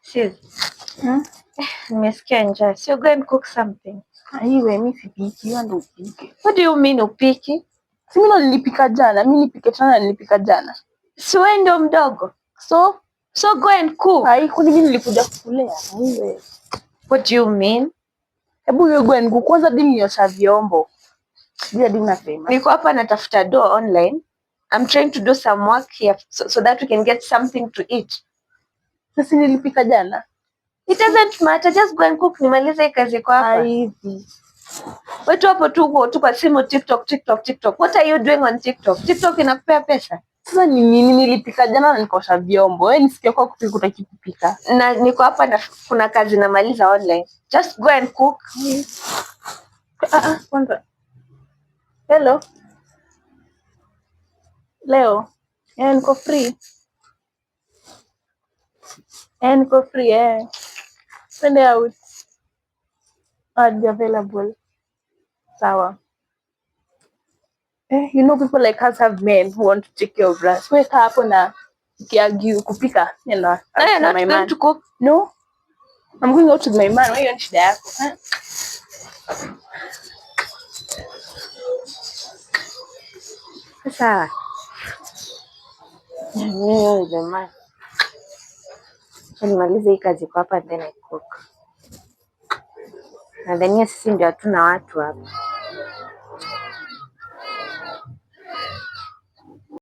Sis. Nimesikia njaa. So go and cook something. Aiwe, mimi sipiki, wewe ndio upike. What do you mean upiki? Si mimi ndo nilipika jana, mimi nipike tena nilipika jana. Si wewe ndio mdogo. So go and cook. Ai, kwani mimi nilikuja kukulea? Aiwe. What do you mean? Hebu wewe go and cook. Kwanza dini nyosha vyombo. Ndio dini nasema. Niko hapa natafuta dough online. I'm trying to do some work here so that we can get something to eat. Sasa nilipika jana. It doesn't matter, just go and cook. Nimalize kazi kwa hapa. Hivi. Wewe hapo tu kwa simu TikTok. What are you doing on TikTok? TikTok inakupea pesa? Sasa ni nini nilipika jana na nikaosha vyombo. Wewe nisikie kwa kupika utaki kupika. Na niko hapa na kuna kazi namaliza online. Just go and cook. Kwanza. Hello. Leo. Niko free. Niko free. Send out. I'll be available. Sawa. You know people like us have men who want to take care of us. Weka hapo na kiagiu kupika. You know. I'm not going to cook. No. I'm going out with my man. Wewe ni shida yako. Sawa. Mimi jamaa. Nimalize hii kazi kwa hapa then I cook. Nadhania sisi ndio hatuna watu hapa.